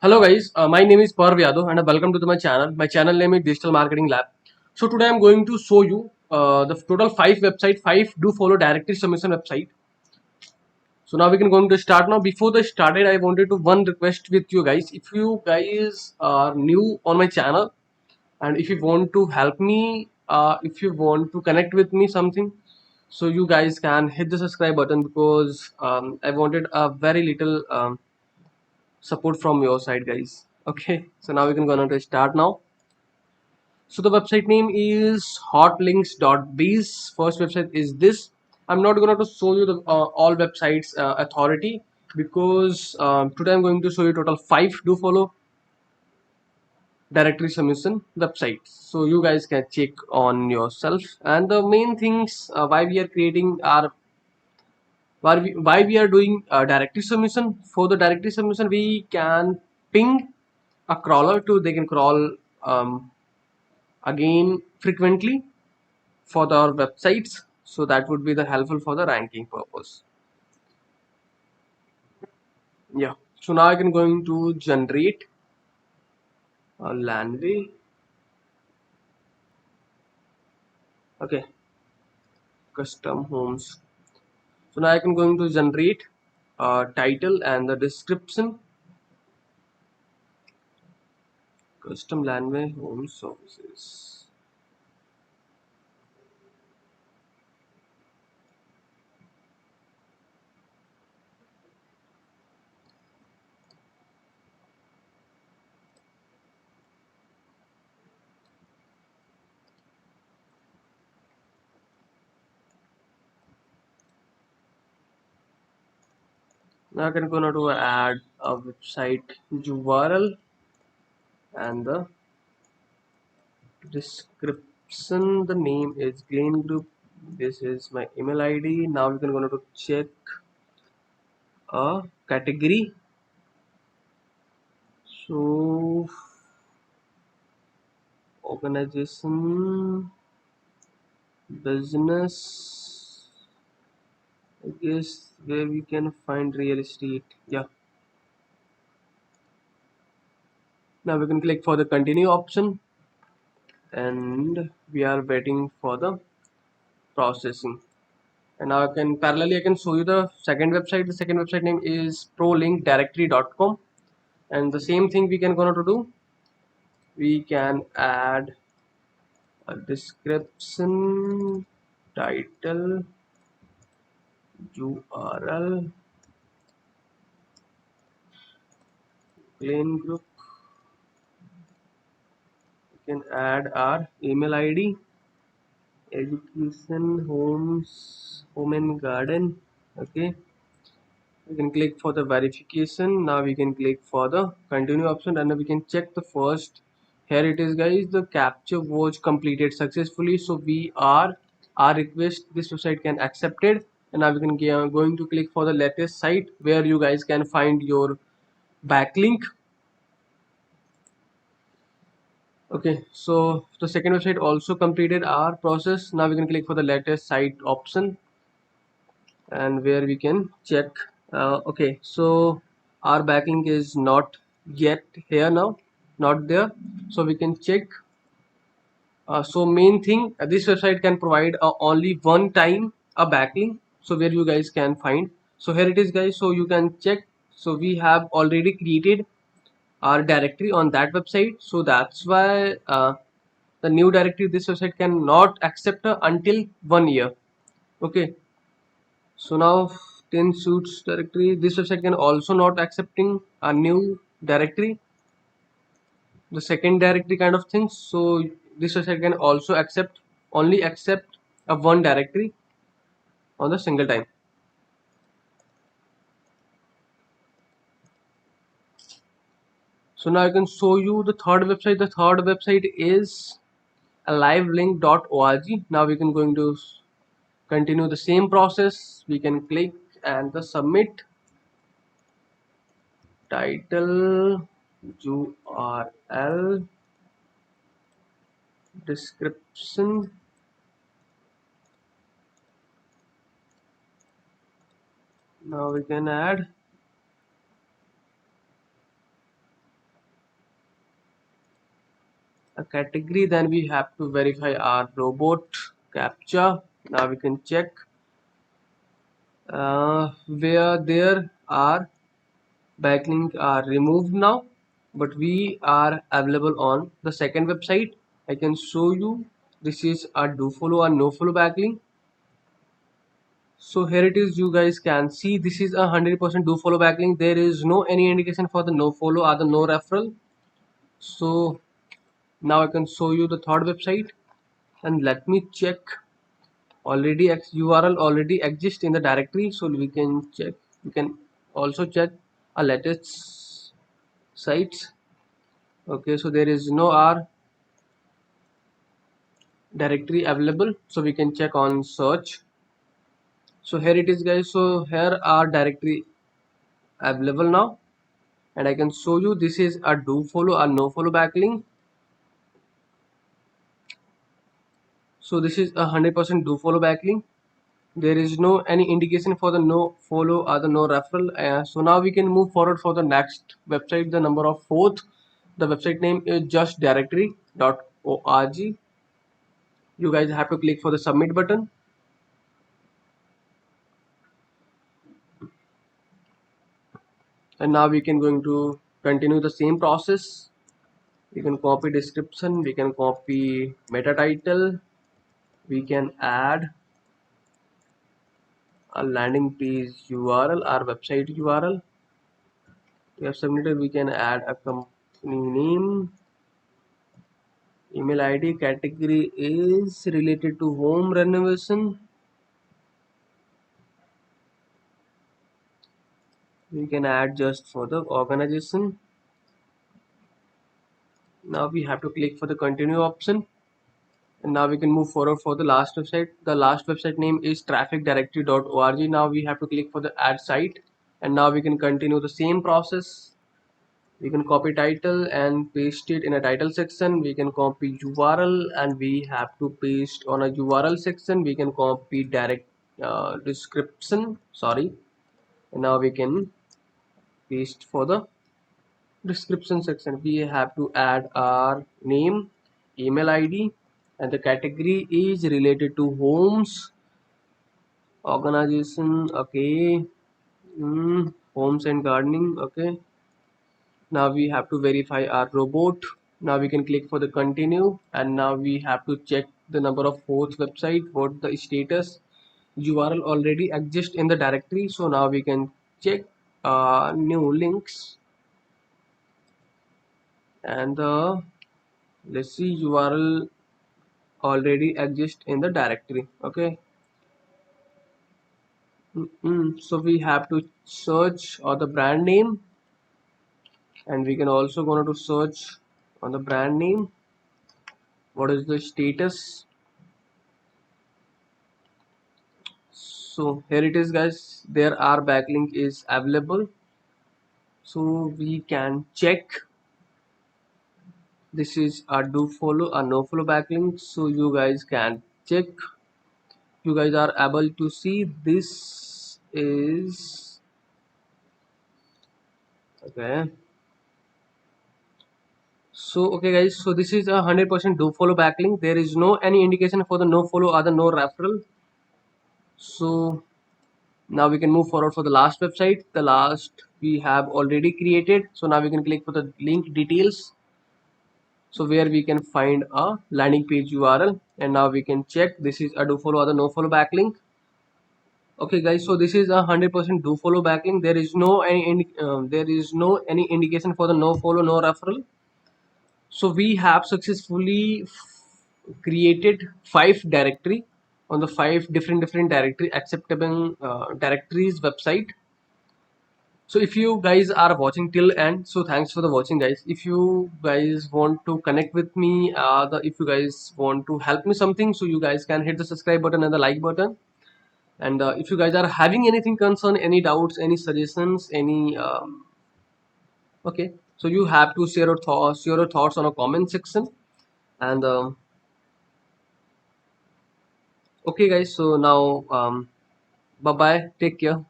Hello guys, my name is Parv Yadav and welcome to my channel. My channel name is Digital Marketing Lab. So today I'm going to show you the total 5 do follow directory submission website. So now we can going to start now. Before the started, I wanted to one request with you guys. If you guys are new on my channel and if you want to help me, if you want to connect with me something, so you guys can hit the subscribe button because I wanted a very little support from your side guys. Okay, so now we can gonna start now. So the website name is hotlinks.biz. First website is this. I'm not gonna to show you the all websites authority because today I'm going to show you total 5 do follow directory submission websites, so you guys can check on yourself. And the main things why we are creating our why we are doing directory submission. For the directory submission we can ping a crawler to they can crawl again frequently for the websites, so that would be the helpful for the ranking purpose. Yeah, so now I can going to generate a landway. Okay, custom homes. So now I can going to generate a title and the description. Custom landway home services. Now I can go now to add a website URL and the description. The name is Glen Group. This is my email ID. Now we can go to check a category. So organization, business, I guess where we can find real estate. Yeah. Now we can click for the continue option and we are waiting for the processing. And now I can parallelly I can show you the second website. The second website name is prolinkdirectory.com, and the same thing we can gonna to do. We can add a description, title, URL, plain group. We can add our email ID, education, homes, home and garden. Okay, we can click for the verification. Now we can click for the continue option and we can check the first. Here it is guys, the capture was completed successfully, so we are our request this website can accepted. And now we can going to click for the latest site where you guys can find your backlink. Okay, so the second website also completed our process. Now we can click for the latest site option and where we can check. Okay, so our backlink is not yet here now, not there, so we can check. So main thing, this website can provide only one time a backlink, so where you guys can find. So here it is guys, so you can check. So we have already created our directory on that website, so that's why the new directory this website cannot accept until 1 year. Okay, so now 10 suits directory, this website can also not accepting a new directory, the second directory kind of things. So this website can also accept only accept a one directory on the single time. So now I can show you the third website. The third website is alivelink.org. Now we can going to continue the same process. We can click and the submit, title, URL, description. Now we can add a category, then we have to verify our robot captcha. Now we can check where there are backlinks are removed now, but we are available on the second website. I can show you. This is a do follow or no follow backlink. So here it is. You guys can see this is a 100% do follow backlink. There is no any indication for the no follow or the no referral. So now I can show you the third website, and let me check. Already URL already exists in the directory, so we can check. We can also check a latest sites. Okay, so there is no R directory available, so we can check on search. So here it is, guys. So here are directory available now, and I can show you. This is a do follow or no follow backlink. So this is a 100% do follow backlink. There is no any indication for the no follow or the no referral. So now we can move forward for the next website, the number of fourth. The website name is justdirectory.org. You guys have to click for the submit button, and now we can going to continue the same process. We can copy description, we can copy meta title, we can add a landing page URL, our website URL. We have submitted. We can add a company name, email ID, category is related to home renovation. We can add just for the organization. Now we have to click for the continue option, and now we can move forward for the last website. The last website name is trafficdirectoryorg. Now we have to click for the add site, and now we can continue the same process. We can copy title and paste it in a title section. We can copy URL and we have to paste on a URL section. We can copy direct description, sorry, and now we can paste for the description section. We have to add our name, email ID, and the category is related to homes, organization, okay, homes and gardening, okay. Now we have to verify our robot. Now we can click for the continue, and now we have to check the number of host website, what the status. URL already exists in the directory, so now we can check new links, and let's see, URL already exists in the directory, okay. So we have to search or the brand name, and we can also go to search on the brand name. What is the status? So here it is, guys. There are backlink is available, so we can check. This is a do follow or no follow backlink, so you guys can check. You guys are able to see this is okay. So okay, guys, so this is a 100% do follow backlink. There is no any indication for the no follow or the no referral. So now we can move forward for the last website. The last we have already created, so now we can click for the link details, so where we can find a landing page URL, and now we can check. This is a do follow or the no follow backlink. Okay, guys, so this is a 100% do follow backlink. There is no any indication for the no follow, no referral. So we have successfully created 5 directory on the 5 different directory acceptable directories website. So if you guys are watching till end, so thanks for the watching, guys. If you guys want to connect with me, if you guys want to help me something, so you guys can hit the subscribe button and the like button. And if you guys are having anything concern, any doubts, any suggestions, any okay, so you have to share your thoughts on a comment section. And okay, guys, so now bye bye, take care.